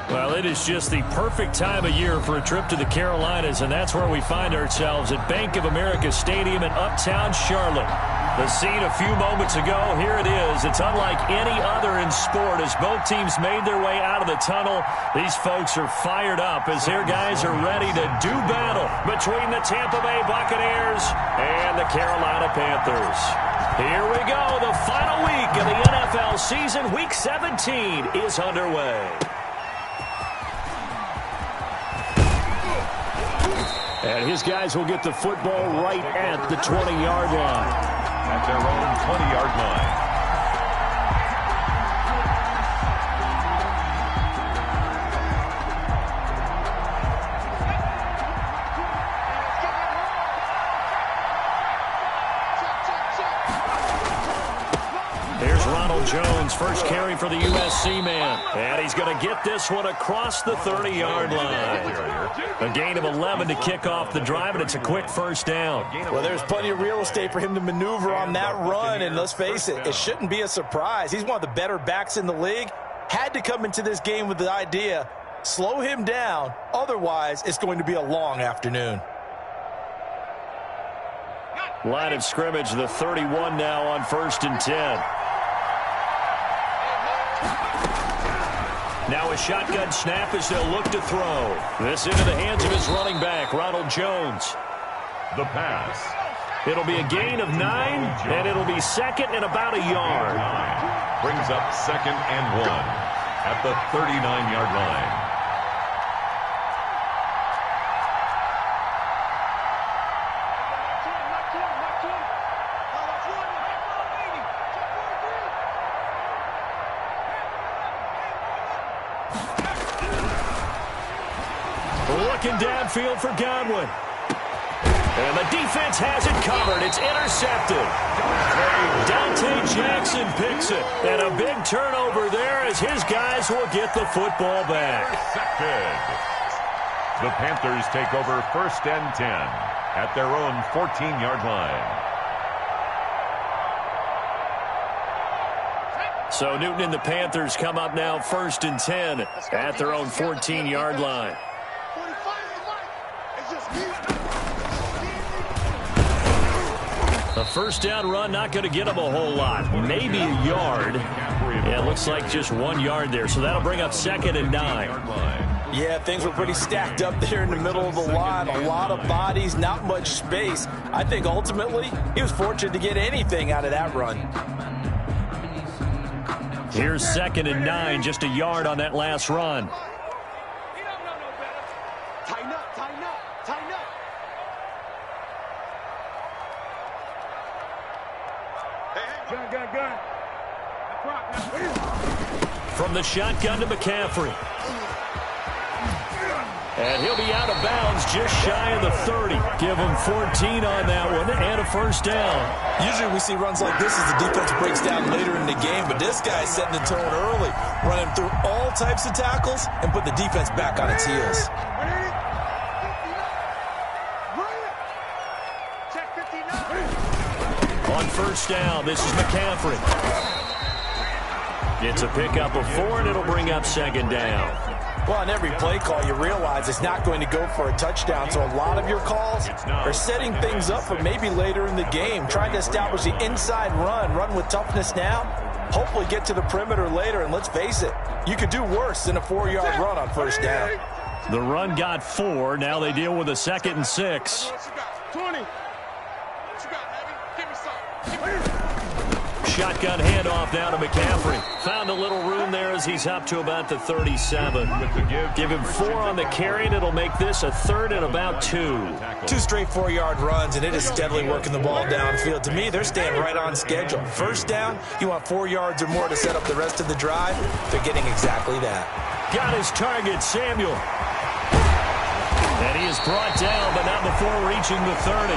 Well, it is just the perfect time of year for a trip to the Carolinas, and that's where we find ourselves at Bank of America Stadium in Uptown Charlotte. The scene a few moments ago, here it is. It's unlike any other in sport as both teams made their way out of the tunnel. These folks are fired up as their guys are ready to do battle between the Tampa Bay Buccaneers and the Carolina Panthers. Here we go. The final week of the NFL season, Week 17, is underway. And his guys will get the football right at the 20-yard line. At their own 20-yard line. Jones, first carry for the USC man. And he's going to get this one across the 30-yard line. A gain of 11 to kick off the drive, and it's a quick first down. Well, there's plenty of real estate for him to maneuver on that run, and let's face it, it shouldn't be a surprise. He's one of the better backs in the league. Had to come into this game with the idea, slow him down, otherwise it's going to be a long afternoon. Line of scrimmage, the 31 now on 1st and 10. Now a shotgun snap as they'll look to throw. This into the hands of his running back, Ronald Jones. The pass. It'll be a gain of 9, and it'll be second and about a yard. Brings up 2nd and 1 at the 39-yard line. Looking downfield for Godwin. And the defense has it covered. It's intercepted. Dante Jackson picks it. And a big turnover there as his guys will get the football back. The Panthers take over 1st and 10 at their own 14-yard line. So Newton and the Panthers come up now 1st and 10 at their own 14-yard line. A first down run, not going to get him a whole lot. Maybe a yard. Yeah, it looks like just 1 yard there. So that'll bring up 2nd and 9. Yeah, things were pretty stacked up there in the middle of the line. A lot of bodies, not much space. I think ultimately he was fortunate to get anything out of that run. Here's 2nd and 9, just a yard on that last run. From the shotgun to McCaffrey. And he'll be out of bounds just shy of the 30. Give him 14 on that one and a first down. Usually we see runs like this as the defense breaks down later in the game, but this guy's setting the tone early, running through all types of tackles and put the defense back on its heels. On first down, this is McCaffrey. It's a pickup of 4, and it'll bring up 2nd down. Well, on every play call, you realize it's not going to go for a touchdown, so a lot of your calls are setting things up for maybe later in the game, trying to establish the inside run with toughness now, hopefully get to the perimeter later, and let's face it, you could do worse than a 4-yard run on first down. The run got 4. Now they deal with a 2nd and 6. 20. Shotgun handoff now to McCaffrey. Found a little room there as he's up to about the 37. Give him 4 on the carry, and it'll make this a 3rd and about 2. 2 straight 4-yard runs, and it is steadily working the ball downfield. To me, they're staying right on schedule. First down, you want 4 yards or more to set up the rest of the drive. They're getting exactly that. Got his target, Samuel. And he is brought down, but not before reaching the 30.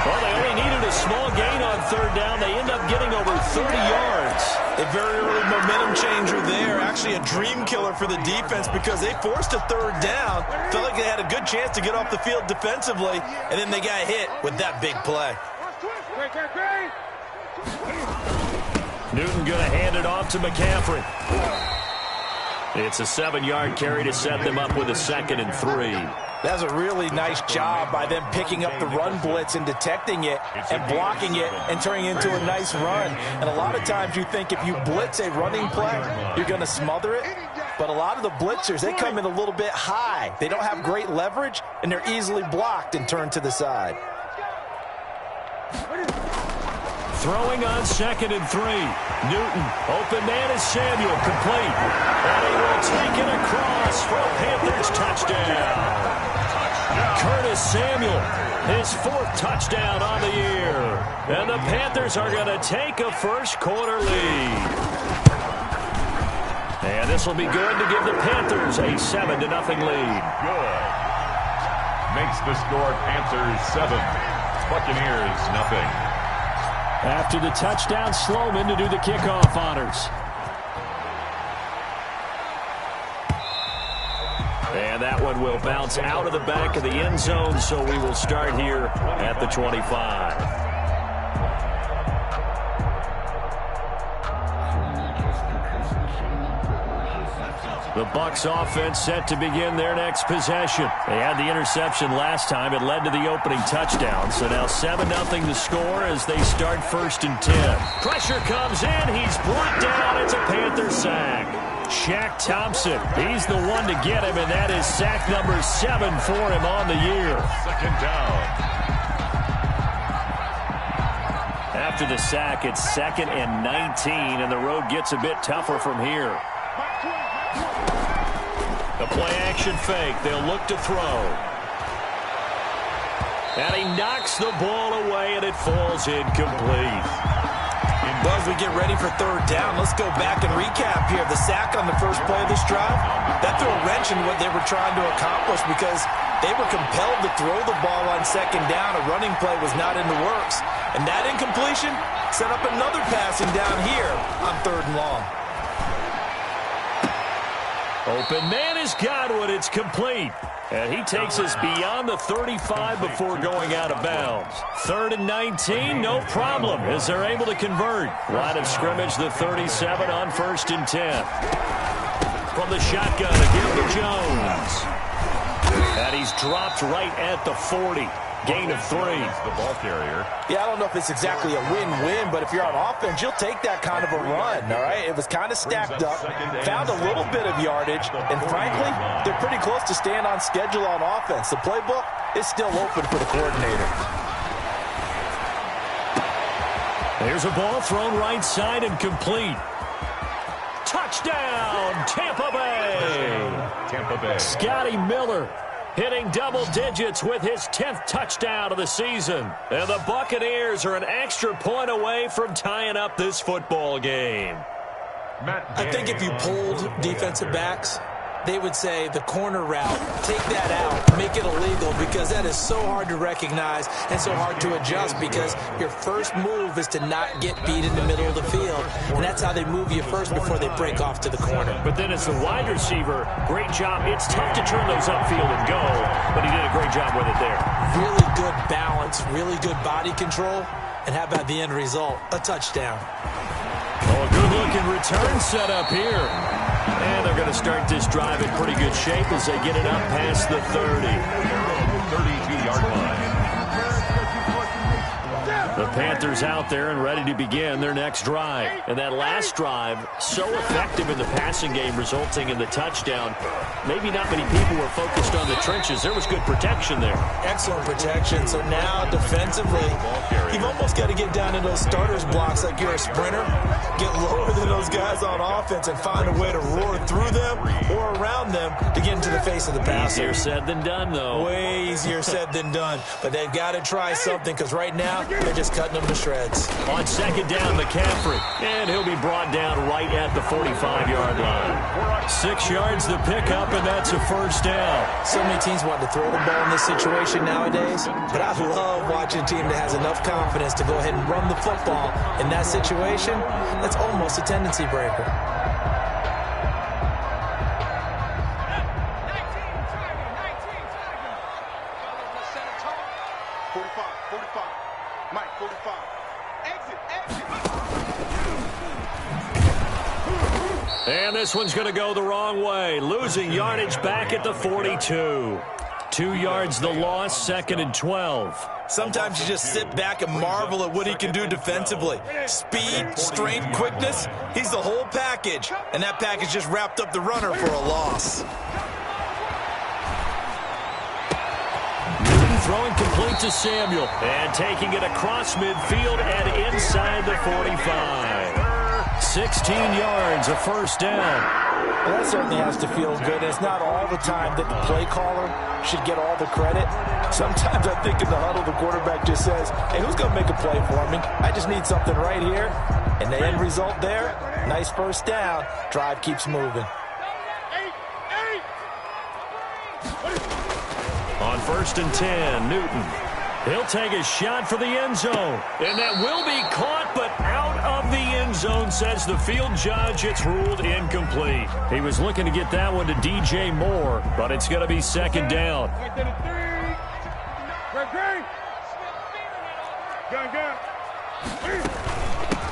Well, they only needed a small gain on 3rd down. They end up getting over 30 yards. A very early momentum changer there. Actually a dream killer for the defense because they forced a 3rd down. Felt like they had a good chance to get off the field defensively, and then they got hit with that big play. Newton going to hand it off to McCaffrey. It's a 7-yard carry to set them up with a 2nd and 3. That's a really nice job by them picking up the run blitz and detecting it and blocking it and turning it into a nice run. And a lot of times you think if you blitz a running play, you're going to smother it. But a lot of the blitzers, they come in a little bit high. They don't have great leverage, and they're easily blocked and turned to the side. Throwing on 2nd and 3. Newton, open man is Samuel, complete. And he will take it across for a Panthers touchdown. Curtis Samuel, his 4th touchdown on the year. And the Panthers are going to take a first-quarter lead. And this will be good to give the Panthers a 7-0 lead. Good. Makes the score Panthers 7, Buccaneers 0. After the touchdown, Sloman to do the kickoff honors. And that one will bounce out of the back of the end zone, so we will start here at the 25. The Bucs offense set to begin their next possession. They had the interception last time. It led to the opening touchdown. So now 7-0 the score as they start 1st and 10. Pressure comes in. He's brought down. It's a Panther sack. Shaq Thompson, he's the one to get him, and that is sack number 7 for him on the year. 2nd down. After the sack, it's 2nd and 19, and the road gets a bit tougher from here. The play-action fake. They'll look to throw. And he knocks the ball away, and it falls incomplete. Well, as we get ready for 3rd down, let's go back and recap here. The sack on the first play of this drive, that threw a wrench in what they were trying to accomplish because they were compelled to throw the ball on 2nd down. A running play was not in the works. And that incompletion set up another passing down here on 3rd and long. Open man is Godwin. It's complete. And he takes us beyond the 35 before going out of bounds. 3rd and 19, no problem, as they're able to convert. Line of scrimmage, the 37 on 1st and 10. From the shotgun, again to Jones. And he's dropped right at the 40. Gain of 3. The ball carrier. Yeah, I don't know if it's exactly a win-win, but if you're on offense, you'll take that kind of a run, all right? It was kind of stacked up, found a little bit of yardage, and frankly, they're pretty close to staying on schedule on offense. The playbook is still open for the coordinator. There's a ball thrown right side and complete. Touchdown, Tampa Bay! Tampa Bay. Scotty Miller hitting double digits with his 10th touchdown of the season. And the Buccaneers are an extra point away from tying up this football game. I think if you polled defensive backs, they would say the corner route, take that out, make it illegal, because that is so hard to recognize and so hard to adjust, because your first move is to not get beat in the middle of the field, and that's how they move you first before they break off to the corner. But then as the wide receiver, great job. It's tough to turn those upfield and go, but he did a great job with it there. Really good balance, really good body control, and how about the end result? A touchdown. Oh, a good-looking return set up here. And they're going to start this drive in pretty good shape as they get it up past the 30. 32-yard line. The Panthers out there and ready to begin their next drive. And that last drive, so effective in the passing game, resulting in the touchdown. Maybe not many people were focused on the trenches. There was good protection there. Excellent protection. So now defensively, you've almost got to get down in those starters blocks like you're a sprinter. Get lower than those guys on offense and find a way to roar through them or around them to get into the face of the passer. Easier said than done, though. Way easier said than done. But they've got to try something, because right now they're just cutting them to shreds. On 2nd down, McCaffrey. And he'll be brought down right at the 45-yard line. 6 yards the pickup, and that's a 1st down. So many teams want to throw the ball in this situation nowadays, but I love watching a team that has enough confidence to go ahead and run the football in that situation. That's almost a tendency breaker. And this one's going to go the wrong way. Losing yardage back at the 42. 2 yards the loss, 2nd and 12. Sometimes you just sit back and marvel at what he can do defensively. Speed, strength, quickness, he's the whole package. And that package just wrapped up the runner for a loss. Newton throwing complete to Samuel. And taking it across midfield and inside the 45. 16 yards, a first down. Well, that certainly has to feel good. It's not all the time that the play caller should get all the credit. Sometimes I think in the huddle, the quarterback just says, hey, who's going to make a play for me? I just need something right here. And the end result there, nice first down. Drive keeps moving. On 1st and 10, Newton. He'll take a shot for the end zone. And that will be caught, but out of the end zone, says the field judge. It's ruled incomplete. He was looking to get that one to DJ Moore, but it's going to be 2nd down.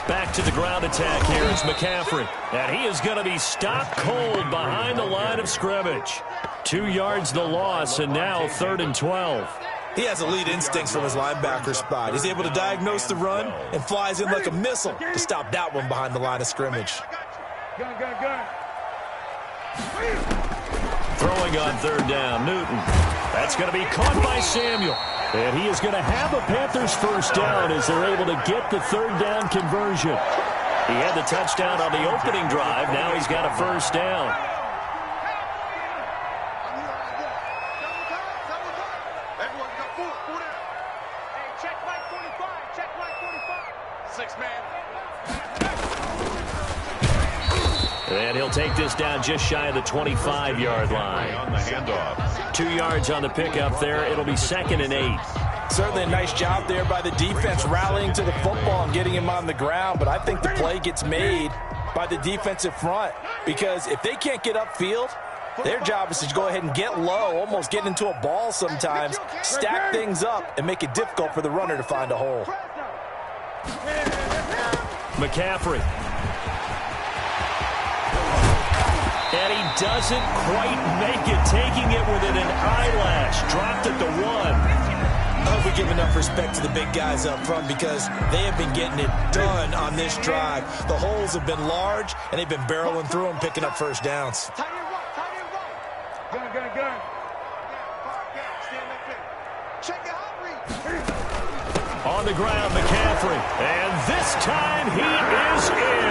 Back to the ground attack here. It's McCaffrey. And he is going to be stopped cold behind the line of scrimmage. 2 yards the loss, and now 3rd and 12. He has elite instincts from his linebacker spot. He's able to diagnose the run and flies in like a missile to stop that one behind the line of scrimmage. Throwing on 3rd down, Newton. That's going to be caught by Samuel. And he is going to have a Panthers first down as they're able to get the 3rd down conversion. He had the touchdown on the opening drive. Now he's got a first down. And he'll take this down just shy of the 25-yard line. On the handoff. 2 yards on the pickup there. It'll be 2nd and 8. Certainly a nice job there by the defense rallying to the football and getting him on the ground. But I think the play gets made by the defensive front, because if they can't get upfield, their job is to go ahead and get low, almost get into a ball sometimes, stack things up, and make it difficult for the runner to find a hole. McCaffrey. And he doesn't quite make it, taking it within an eyelash. Dropped at the 1. I hope we give enough respect to the big guys up front, because they have been getting it done on this drive. The holes have been large, and they've been barreling through them, picking up first downs. On the ground, McCaffrey. And this time he is in.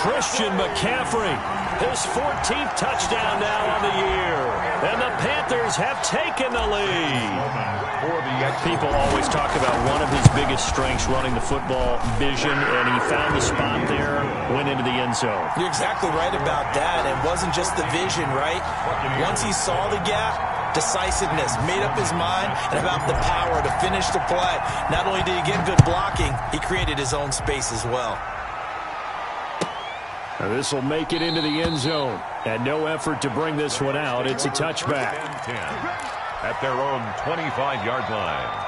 Christian McCaffrey, his 14th touchdown now on the year. And the Panthers have taken the lead. People always talk about one of his biggest strengths, running the football, vision, and he found the spot there, went into the end zone. You're exactly right about that. It wasn't just the vision, right? Once he saw the gap, decisiveness, made up his mind, and about the power to finish the play. Not only did he get good blocking, he created his own space as well. Now this will make it into the end zone. And no effort to bring this one out. It's a touchback. 10 at their own 25-yard line.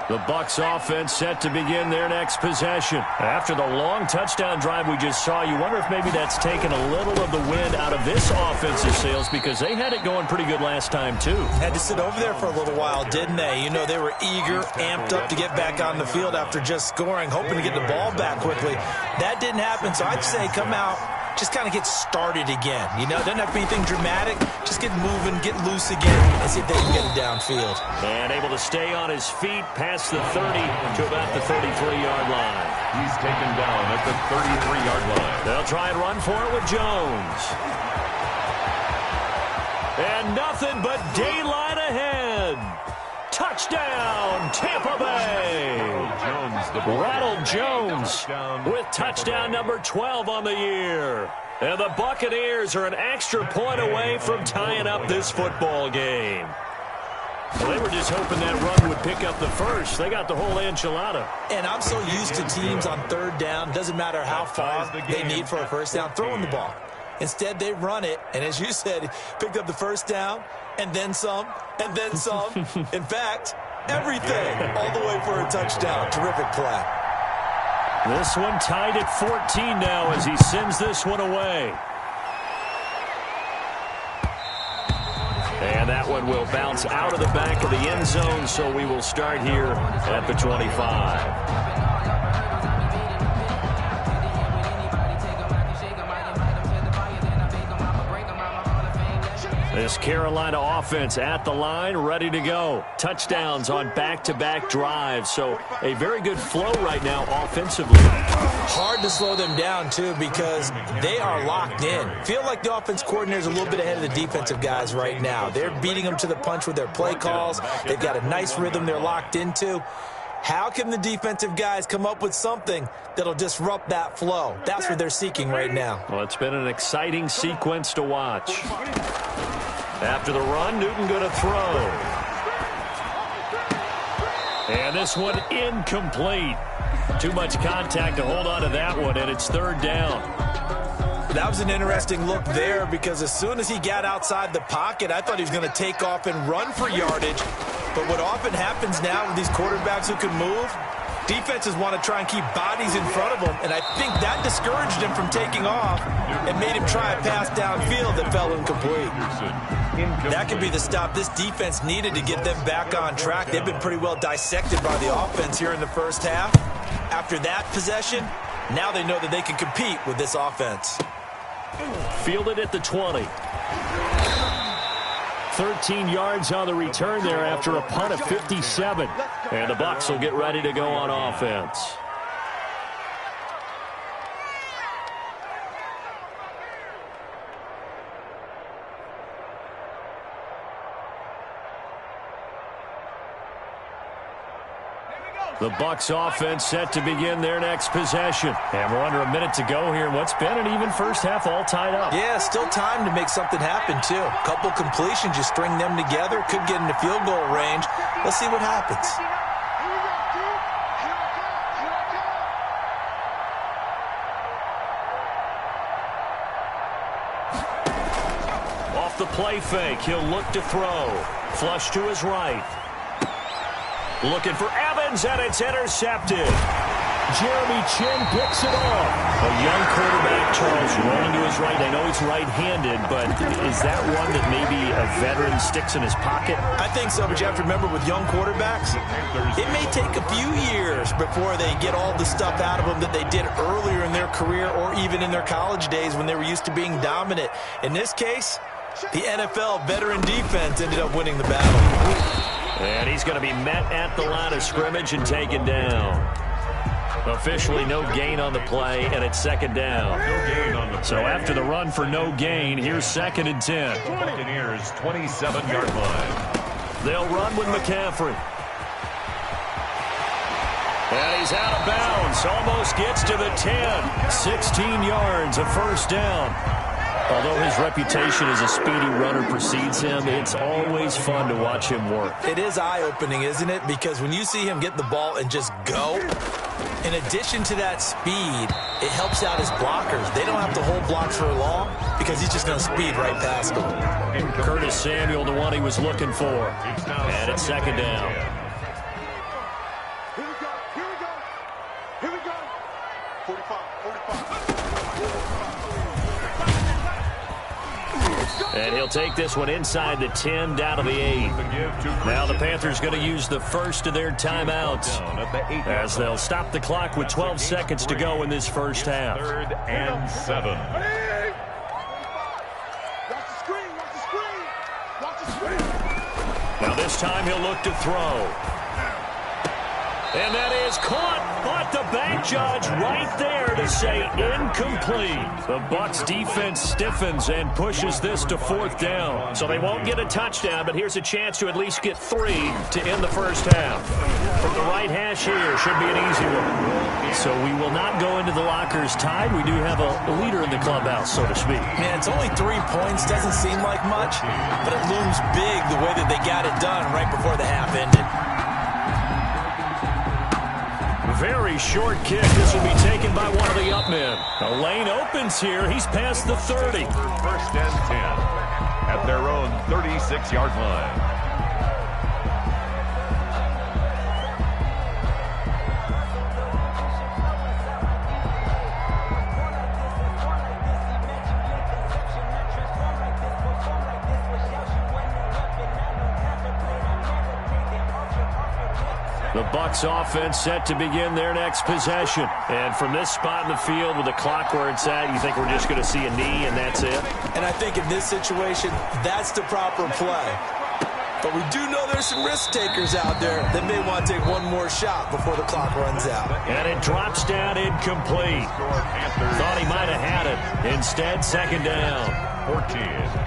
The Bucs offense set to begin their next possession. After the long touchdown drive we just saw, you wonder if maybe that's taken a little of the wind out of this offensive sails, because they had it going pretty good last time too. Had to sit over there for a little while, didn't they? You know, they were eager, amped up to get back on the field after just scoring, hoping to get the ball back quickly. That didn't happen, so I'd say come out, just kind of get started again. You know, it doesn't have to be anything dramatic. Just get moving, get loose again, and see if they can get it downfield. And able to stay on his feet past the 30 to about the 33-yard line. He's taken down at the 33-yard line. They'll try and run for it with Jones. And nothing but daylight ahead. Touchdown, Tampa Bay. Ronald Jones with touchdown number 12 on the year. And the Buccaneers are an extra point away from tying up this football game. Well, they were just hoping that run would pick up the first. They got the whole enchilada. And I'm so used to teams on third down, doesn't matter how far they need for a first down, throwing the ball. Instead, they run it, and as you said, picked up the first down, and then some, and then some. In fact, everything, all the way for a touchdown. Terrific play. This one tied at 14 now as he sends this one away. And that one will bounce out of the back of the end zone, so we will start here at the 25. This Carolina offense at the line, ready to go. Touchdowns on back-to-back drives, so a very good flow right now offensively. Hard to slow them down, too, because they are locked in. Feel like the offense coordinator is a little bit ahead of the defensive guys right now. They're beating them to the punch with their play calls. They've got a nice rhythm they're locked into. How can the defensive guys come up with something that'll disrupt that flow? That's what they're seeking right now. Well, it's been an exciting sequence to watch. After the run, Newton going to throw. And this one incomplete. Too much contact to hold on to that one, and it's third down. That was an interesting look there because as soon as he got outside the pocket, I thought he was going to take off and run for yardage. But what often happens now with these quarterbacks who can move, defenses want to try and keep bodies in front of them, and I think that discouraged him from taking off and made him try a pass downfield that fell incomplete. That could be the stop this defense needed to get them back on track. They've been pretty well dissected by the offense here in the first half. After that possession, now they know that they can compete with this offense. Fielded at the 20. 13 yards on the return there after a punt of 57. And the Bucs will get ready to go on offense. The Bucs offense set to begin their next possession. And we're under a minute to go here in what's been an even first half, all tied up. Yeah, still time to make something happen, too. A couple completions, you string them together, could get into field goal range. Let's see what happens. Off the play fake, he'll look to throw. Flush to his right. Looking for Evans, and it's intercepted. Jeremy Chin picks it off. A young quarterback, Charles, rolling to his right. I know he's right-handed, but is that one that maybe a veteran sticks in his pocket? I think so, but you have to remember with young quarterbacks, it may take a few years before they get all the stuff out of them that they did earlier in their career or even in their college days when they were used to being dominant. In this case, the NFL veteran defense ended up winning the battle. And he's going to be met at the line of scrimmage and taken down. Officially no gain on the play, and it's second down. So after the run for no gain, here's 2nd and 10. Buccaneers 27-yard line. They'll run with McCaffrey. And he's out of bounds. Almost gets to the 10. 16 yards, a first down. Although his reputation as a speedy runner precedes him, it's always fun to watch him work. It is eye-opening, isn't it? Because when you see him get the ball and just go, in addition to that speed, it helps out his blockers. They don't have to hold blocks for long because he's just going to speed right past them. Curtis Samuel, the one he was looking for. And it's second down. Here we go. 45. And he'll take this one inside the 10, down to the 8. Now the Panthers going to use the first of their timeouts as they'll stop the clock with 12 seconds to go in this first half. 3rd and 7. Now this time he'll look to throw. And that is caught, but the bank judge right there to say incomplete. The Bucs defense stiffens and pushes this to 4th down. So they won't get a touchdown, but here's a chance to at least get 3 to end the first half. From the right hash here, should be an easy one. So we will not go into the lockers tied. We do have a leader in the clubhouse, so to speak. Man, it's only 3 points. Doesn't seem like much, but it looms big the way that they got it done right before the half ended. Very short kick. This will be taken by one of the up men. The lane opens here. He's past the 30. 1st and 10 at their own 36-yard line. The Bucs offense set to begin their next possession. And from this spot in the field with the clock where it's at, you think we're just going to see a knee and that's it? And I think in this situation, that's the proper play. But we do know there's some risk takers out there that may want to take one more shot before the clock runs out. And it drops down incomplete. Thought he might have had it. Instead, second down. 14.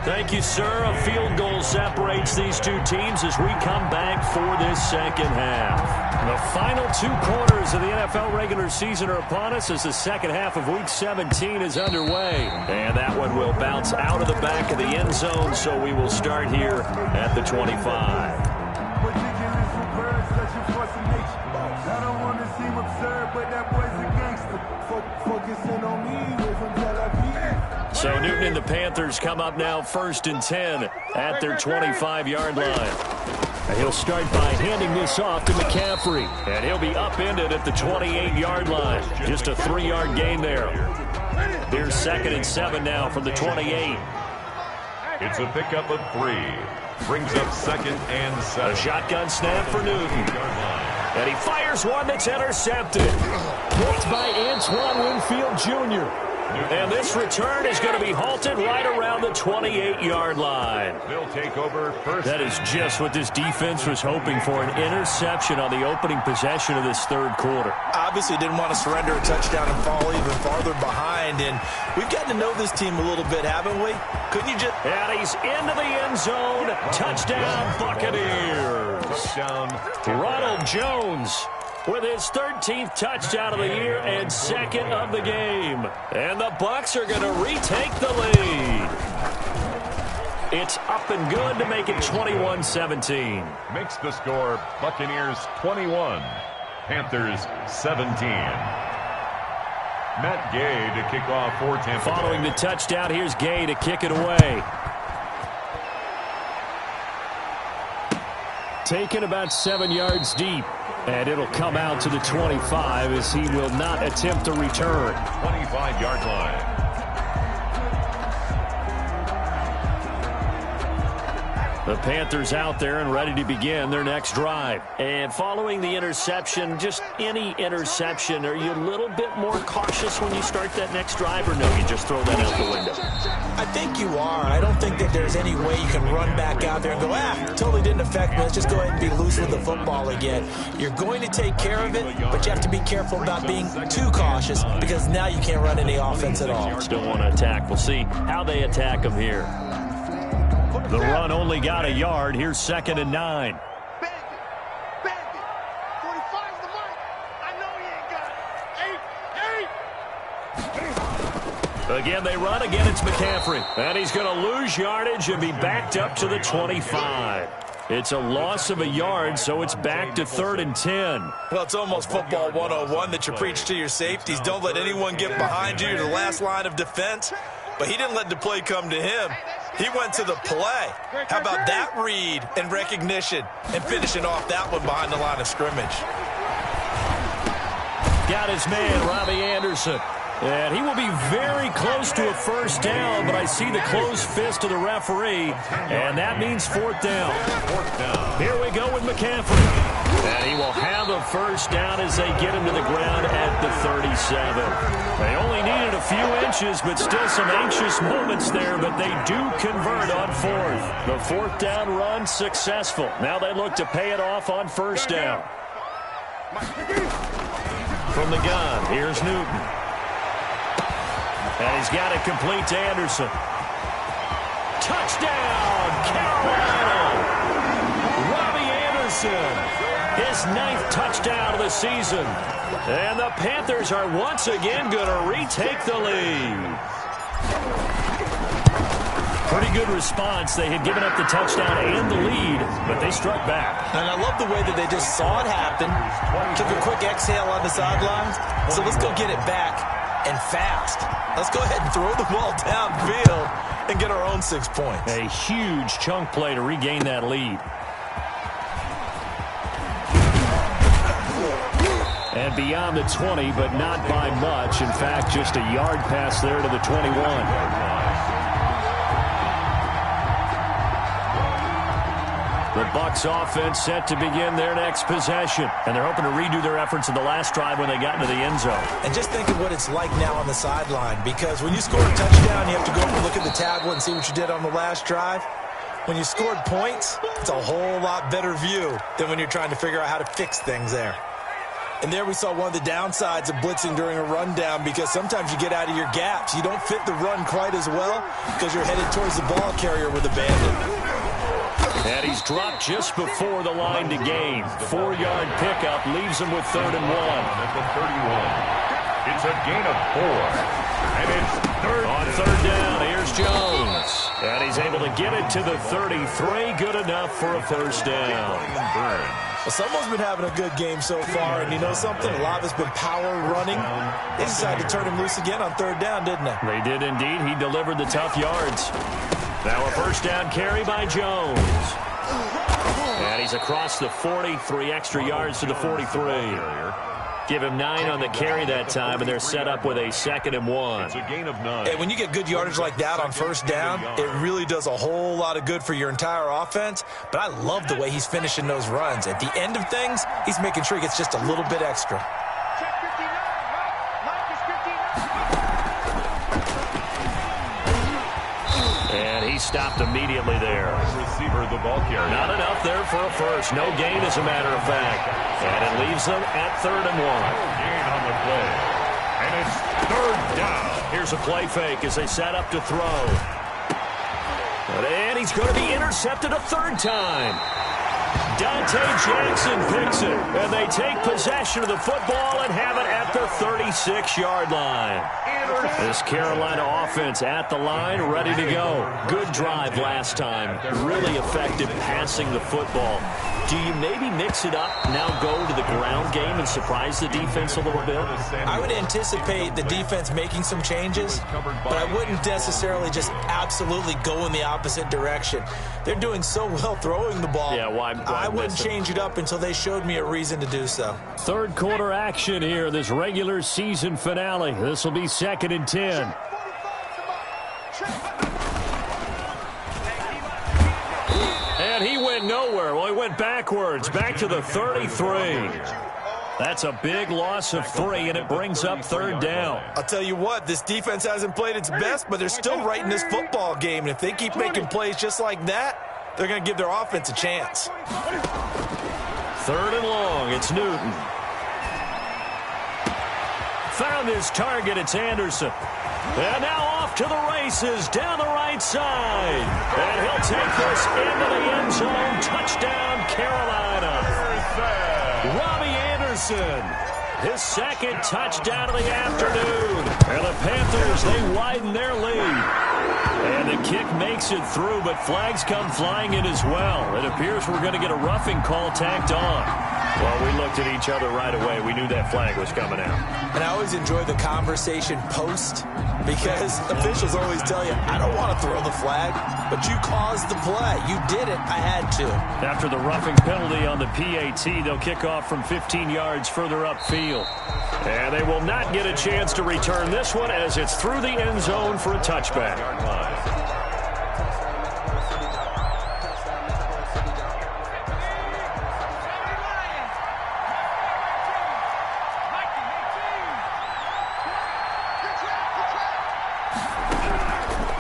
Thank you, sir. A field goal separates these two teams as we come back for this second half. The final 2 quarters of the NFL regular season are upon us as the second half of Week 17 is underway. And that one will bounce out of the back of the end zone, so we will start here at the 25. I don't want to seem absurd, but that boy's a gangster. Focusing on me, from Tel Aviv. So Newton and the Panthers come up now 1st and 10 at their 25-yard line. He'll start by handing this off to McCaffrey, and he'll be upended at the 28-yard line. Just a 3-yard gain there. Here's 2nd and 7 now from the 28. It's a pickup of 3. Brings up 2nd and 7. A shotgun snap for Newton. And he fires one that's intercepted. Picked by Antoine Winfield Jr. And this return is going to be halted right around the 28-yard line. They'll take over first. That is just what this defense was hoping for, an interception on the opening possession of this third quarter. Obviously didn't want to surrender a touchdown and fall even farther behind. And we've gotten to know this team a little bit, haven't we? Couldn't you just... And he's into the end zone. Touchdown, Buccaneers. Touchdown. Ronald Jones with his 13th touchdown of the year and 2nd of the game. And the Bucs are going to retake the lead. It's up and good to make it 21-17. Makes the score Buccaneers 21, Panthers 17. Matt Gay to kick off for Tampa Bay. Following the touchdown, here's Gay to kick it away. Taken about 7 yards deep. And it'll come out to the 25 as he will not attempt a return. 25-yard line. The Panthers out there and ready to begin their next drive. And following the interception, just any interception, are you a little bit more cautious when you start that next drive, or no, you just throw that out the window? I think you are. I don't think that there's any way you can run back out there and go, totally didn't affect me. Let's just go ahead and be loose with the football again. You're going to take care of it, but you have to be careful about being too cautious because now you can't run any offense at all. Still want to attack. We'll see how they attack them here. The run only got a yard. Here's 2nd and 9. Bandit. 45's the mark. I know he ain't got it. 8. Again, they run. Again, it's McCaffrey. And he's going to lose yardage and be backed up to the 25. It's a loss of a yard, so it's back to 3rd and 10. Well, it's almost football 101 that you preach to your safeties. Don't let anyone get behind you. You're the last line of defense. But he didn't let the play come to him. He went to the play. How about that read and recognition and finishing off that one behind the line of scrimmage? Got his man, Robbie Anderson. And he will be very close to a first down, but I see the closed fist of the referee, and that means 4th down. Here we go with McCaffrey. And he will have a first down as they get him to the ground at the 37. They only needed a few inches, but still some anxious moments there, but they do convert on 4th. The 4th down run successful. Now they look to pay it off on first down. From the gun, here's Newton. And he's got it complete to Anderson. Touchdown, Carolina! Robbie Anderson. His 9th touchdown of the season. And the Panthers are once again going to retake the lead. Pretty good response. They had given up the touchdown and the lead, but they struck back. And I love the way that they just saw it happen. Took a quick exhale on the sidelines. So let's go get it back and fast. Let's go ahead and throw the ball downfield and get our own 6 points. A huge chunk play to regain that lead. And beyond the 20, but not by much. In fact, just a yard pass there to the 21. The Bucs offense set to begin their next possession. And they're hoping to redo their efforts in the last drive when they got into the end zone. And just think of what it's like now on the sideline, because when you score a touchdown, you have to go over and look at the tablet and see what you did on the last drive. When you scored points, it's a whole lot better view than when you're trying to figure out how to fix things there. And there we saw one of the downsides of blitzing during a rundown, because sometimes you get out of your gaps. You don't fit the run quite as well because you're headed towards the ball carrier with a bandit. And he's dropped just before the line to gain. 4-yard pickup leaves him with 3rd and 1. At the 31. It's a gain of 4. And it's third. On 3rd down, here's Jones. And he's able to get it to the 33. Good enough for a 1st down. Well, someone's been having a good game so far, and you know something? A lot of it's been power running. They decided to turn him loose again on 3rd down, didn't they? They did indeed. He delivered the tough yards. Now a 1st down carry by Jones. And he's across the 40, 3 extra yards to the 43. Give him 9 on the carry that time, and they're set up with a 2nd and 1. It's a gain of 9. And when you get good yardage like that on 1st down, it really does a whole lot of good for your entire offense. But I love the way he's finishing those runs. At the end of things, he's making sure he gets just a little bit extra. Check 59, right? Mike is 59. And he stopped immediately there. Receiver, the ball carrier. Not enough there for a 1st. No gain, as a matter of fact. And it leaves them at 3rd and 1. Gain on the play. And it's 3rd down. Here's a play fake as they set up to throw. And he's going to be intercepted a 3rd time. Dante Jackson picks it. And they take possession of the football and have it at the 36-yard line. This Carolina offense at the line, ready to go. Good drive last time. Really effective passing the football. Do you maybe mix it up, now go to the ground game and surprise the defense a little bit? I would anticipate the defense making some changes, but I wouldn't necessarily just absolutely go in the opposite direction. They're doing so well throwing the ball. Yeah, why I wouldn't change it up until they showed me a reason to do so. 3rd quarter action here, this regular season finale. This will be 2nd and 10. And he went nowhere. Well, he went backwards, back to the 33. That's a big loss of 3, and it brings up 3rd down. I'll tell you what, this defense hasn't played its best, but they're still right in this football game. And if they keep making plays just like that, they're going to give their offense a chance. 3rd and long, it's Newton. Found his target, it's Anderson. And now off to the races, down the right side. And he'll take this into the end zone. Touchdown, Carolina. Robbie Anderson, his 2nd touchdown of the afternoon. And the Panthers, they widen their lead. And the kick makes it through, but flags come flying in as well. It appears we're going to get a roughing call tacked on. Well, we looked at each other right away. We knew that flag was coming out. And I always enjoy the conversation post, because officials always tell you, I don't want to throw the flag, but you caused the play. You did it. I had to. After the roughing penalty on the PAT, they'll kick off from 15 yards further upfield. And they will not get a chance to return this one as it's through the end zone for a touchback.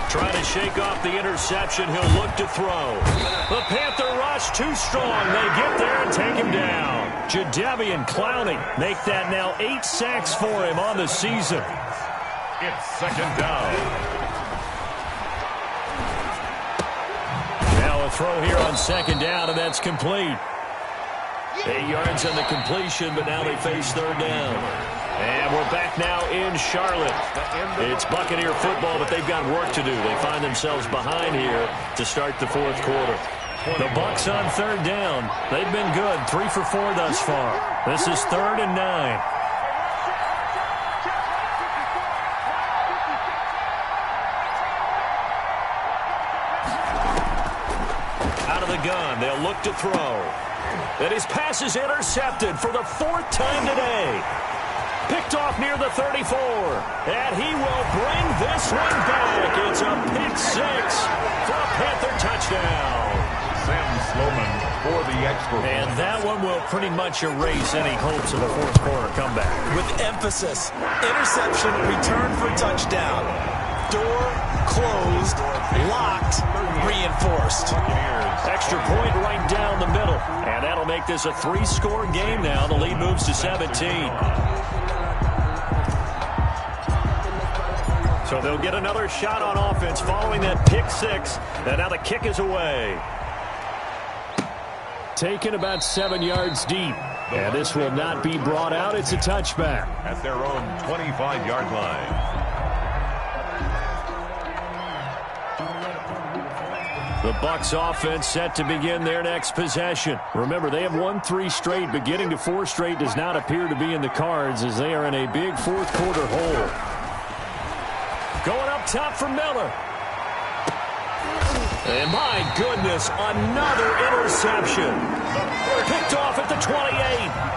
Trying to shake off the interception. He'll look to throw. The Panther rush too strong. They get there and take him down. Jadeveon Clowney make that now 8 sacks for him on the season. It's 2nd down. Now a throw here on 2nd down, and that's complete. 8 yards on the completion, but now they face 3rd down. And we're back now in Charlotte. It's Buccaneer football, but they've got work to do. They find themselves behind here to start the 4th quarter. The Bucs on 3rd down. They've been good, 3 for 4 thus far. This is 3rd and 9. Out of the gun, they'll look to throw. And his pass is intercepted for the 4th time today. Picked off near the 34. And he will bring this one back. It's a pick 6 for a Panther touchdown. Sam Sloman extra point. And that one will pretty much erase any hopes of a fourth quarter comeback. With emphasis, interception, return for touchdown. Door closed, locked, reinforced. Extra point right down the middle. And that'll make this a 3-score game now. The lead moves to 17. So they'll get another shot on offense following that pick six. And now the kick is away. Taken about 7 yards deep. And this will not be brought out. It's a touchback. At their own 25-yard line. The Bucs offense set to begin their next possession. Remember, they have won 3 straight, but getting to 4 straight does not appear to be in the cards as they are in a big fourth quarter hole. Going up top for Miller. And my goodness, another interception. Picked off at the 28.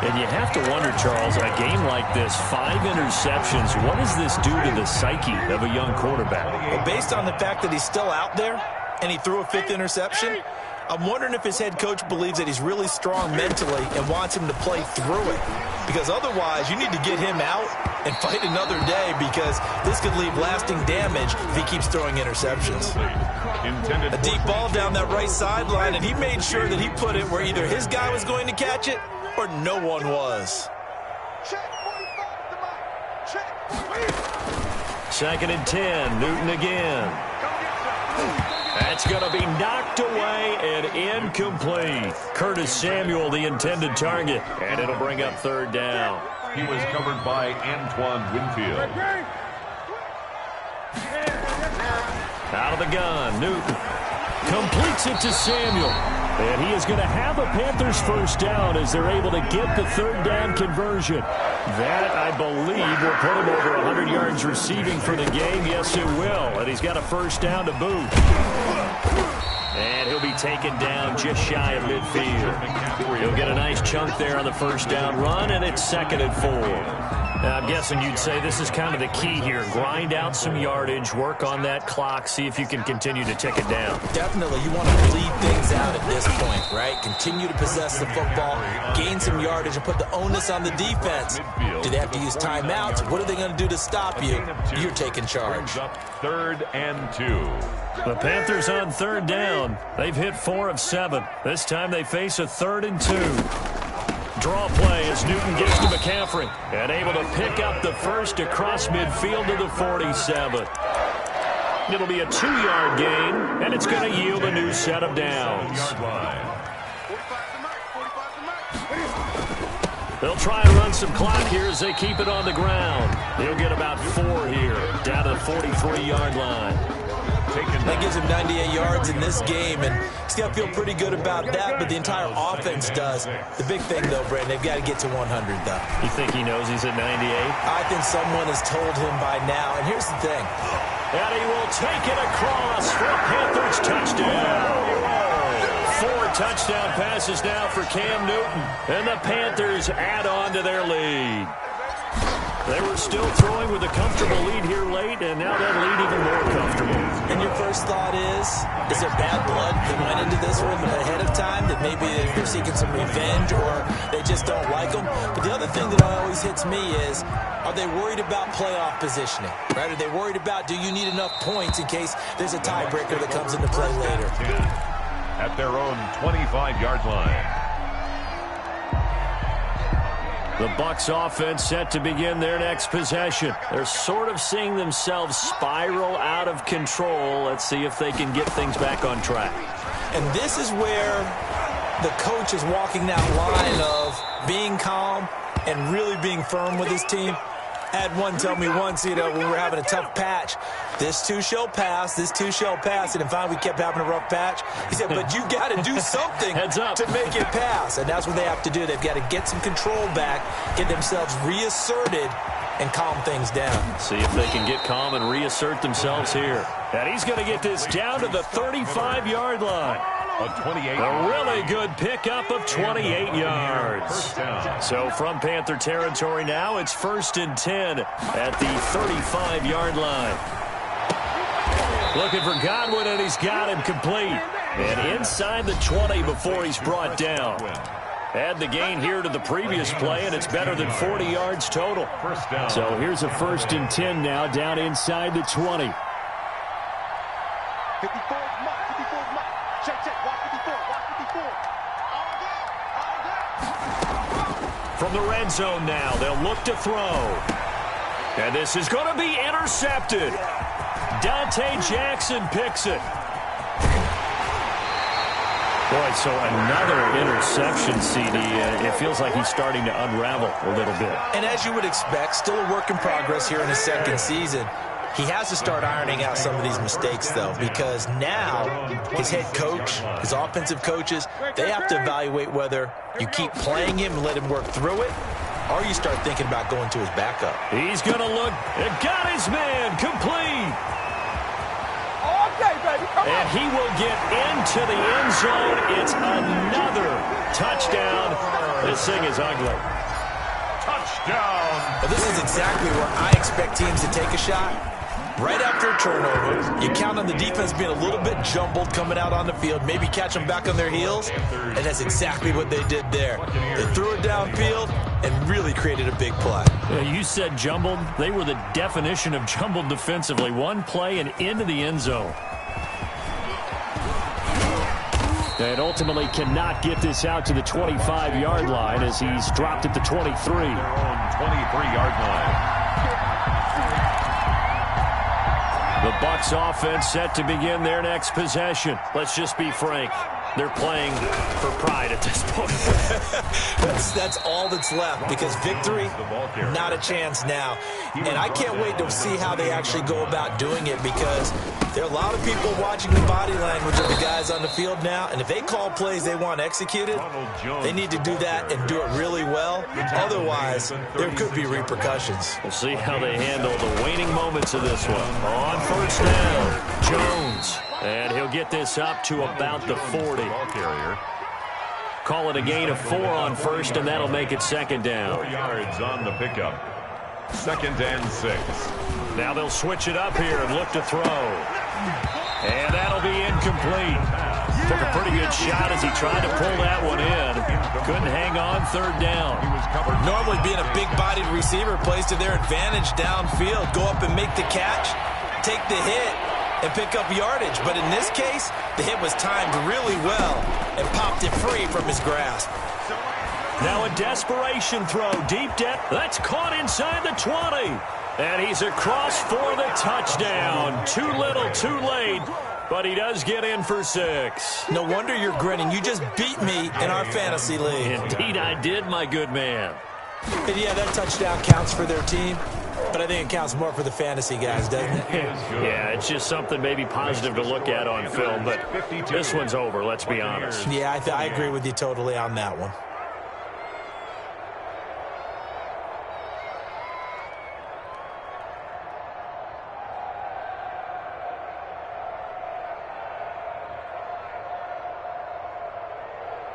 And you have to wonder, Charles, in a game like this, 5 interceptions, what does this do to the psyche of a young quarterback? Well, based on the fact that he's still out there and he threw a 5th interception, I'm wondering if his head coach believes that he's really strong mentally and wants him to play through it. Because otherwise, you need to get him out and fight another day, because this could leave lasting damage if he keeps throwing interceptions. A deep ball down that right sideline, and he made sure that he put it where either his guy was going to catch it or no one was. Second and 10, Newton again. That's going to be knocked away and incomplete. Curtis Samuel, the intended target, and it'll bring up third down. He was covered by Antoine Winfield. Out of the gun, Newton completes it to Samuel. And he is going to have a Panthers first down as they're able to get the third down conversion. That, I believe, will put him over 100 yards receiving for the game. Yes, it will. And he's got a first down to boot. And he'll be taken down just shy of midfield. He'll get a nice chunk there on the first down run, and it's 2nd and 4. Now, I'm guessing you'd say this is kind of the key here. Grind out some yardage, work on that clock, see if you can continue to tick it down. Definitely. You want to bleed things out at this point, right? Continue to possess the football, gain some yardage, and put the onus on the defense. Do they have to use timeouts? What are they going to do to stop you? You're taking charge. 3rd and 2. The Panthers on third down. They've hit 4 of 7. This time they face a 3rd and 2. Draw play as Newton gets to McCaffrey and able to pick up the first across midfield to the 47. It'll be a 2-yard gain, and it's going to yield a new set of downs. They'll try and run some clock here as they keep it on the ground. They'll get about 4 here, down to the 43-yard line. That gives him 98 yards in this game, and he's got to feel pretty good about that, but the entire offense does. The big thing, though, Brandon, they've got to get to 100, though. You think he knows he's at 98? I think someone has told him by now, and here's the thing. And he will take it across for a Panthers touchdown. 4 touchdown passes now for Cam Newton, and the Panthers add on to their lead. They were still throwing with a comfortable lead here late, and now that lead even more comfortable. And your first thought is there bad blood that went into this one ahead of time, that maybe they're seeking some revenge or they just don't like them? But the other thing that always hits me is, are they worried about playoff positioning? Right? Are they worried about, do you need enough points in case there's a tiebreaker that comes into play later? At their own 25-yard line. The Bucs offense set to begin their next possession. They're sort of seeing themselves spiral out of control. Let's see if they can get things back on track. And this is where the coach is walking that line of being calm and really being firm with his team. I had one tell me once, when we were having a tough patch, this too shall pass, this too shall pass. And finally we kept having a rough patch. He said, but you got to do something to make it pass. And that's what they have to do. They've got to get some control back, get themselves reasserted, and calm things down. See if they can get calm and reassert themselves here. And he's going to get this down to the 35-yard line. A really good pickup of 28 yards. So from Panther territory now, it's 1st and 10 at the 35-yard line. Looking for Godwin, and he's got him complete. And inside the 20 before he's brought down. Add the gain here to the previous play, and it's better than 40 yards total. First down. So here's a 1st and 10 now, down inside the 20. 54 is Mike. 54 is Mike. Check, check. Watch 54. Watch 54. All day. From the red zone now, they'll look to throw. And this is going to be intercepted. Dante Jackson picks it. Boy, so another interception, CD. It feels like he's starting to unravel a little bit. And as you would expect, still a work in progress here in his 2nd season. He has to start ironing out some of these mistakes, though, because now his head coach, his offensive coaches, they have to evaluate whether you keep playing him and let him work through it, or you start thinking about going to his backup. He's going to look. It got his man complete. Okay, baby. Come on. And he will get into the end zone. It's another touchdown. This thing is ugly. Touchdown. Well, this is exactly where I expect teams to take a shot. Right after a turnover, you count on the defense being a little bit jumbled coming out on the field, maybe catch them back on their heels, and that's exactly what they did there. They threw it downfield and really created a big play. You said jumbled. They were the definition of jumbled defensively. One play and into the end zone. And ultimately cannot get this out to the 25-yard line as he's dropped at the 23. 23-yard line. The Bucs offense set to begin their next possession. Let's just be frank. They're playing for pride at this point. That's all that's left, because victory, not a chance now. And I can't wait to see how they actually go about doing it, because there are a lot of people watching the body language of the guys on the field now, and if they call plays they want executed, they need to do that and do it really well. Otherwise, there could be repercussions. We'll see how they handle the waning moments of this one. On 1st down, Jones. And he'll get this up to about the 40. Call it a gain of 4 on 1st, and that'll make it 2nd down. 4 yards on the pickup. 2nd and 6. Now they'll switch it up here and look to throw. And that'll be incomplete. Took a pretty good shot as he tried to pull that one in. Couldn't hang on 3rd down. Normally being a big-bodied receiver plays to their advantage downfield. Go up and make the catch, take the hit, and pick up yardage. But in this case, the hit was timed really well and popped it free from his grasp. Now a desperation throw, deep depth. That's caught inside the 20. And he's across for the touchdown. Too little, too late. But he does get in for 6. No wonder you're grinning. You just beat me in our fantasy league. Indeed I did, my good man. And yeah, that touchdown counts for their team. But I think it counts more for the fantasy guys, doesn't it? Yeah, it's just something maybe positive to look at on film, but this one's over, let's be honest. Yeah, I agree with you totally on that one.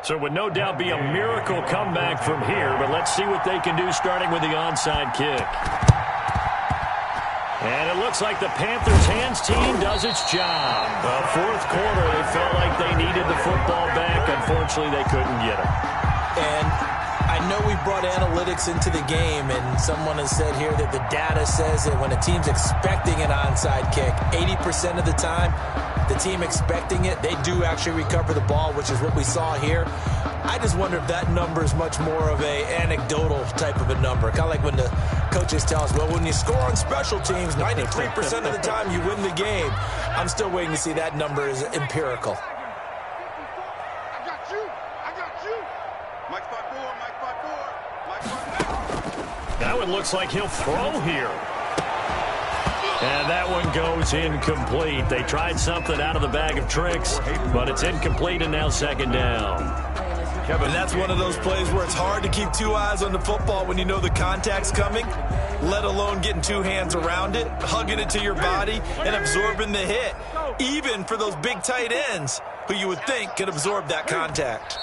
So it would no doubt be a miracle comeback from here, but let's see what they can do starting with the onside kick. And it looks like the Panthers' hands team does its job. Well, 4th quarter, they felt like they needed the football back. Unfortunately, they couldn't get it. And I know we brought analytics into the game, and someone has said here that the data says that when a team's expecting an onside kick, 80% of the time, the team expecting it, they do actually recover the ball, which is what we saw here. I just wonder if that number is much more of a anecdotal type of a number. Kind of like when the coaches tell us, well, when you score on special teams, 93% of the time you win the game. I'm still waiting to see that number is empirical. I got you. I got you. Mike 5-4. Mike 5-4. Mike 5-4. That one looks like he'll throw here. And that one goes incomplete. They tried something out of the bag of tricks, but it's incomplete and now 2nd down. Kevin, that's one of those plays where it's hard to keep 2 eyes on the football when you know the contact's coming, let alone getting 2 hands around it, hugging it to your body, and absorbing the hit, even for those big tight ends who you would think could absorb that contact.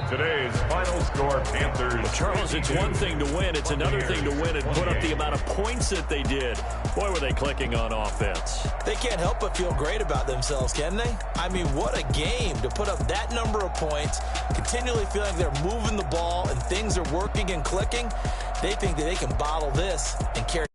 Today's final score, Panthers. Well, Charles, it's one thing to win. It's another thing to win and put up the amount of points that they did. Boy, were they clicking on offense. They can't help but feel great about themselves, can they? I mean, what a game to put up that number of points, continually feeling they're moving the ball and things are working and clicking. They think that they can bottle this and carry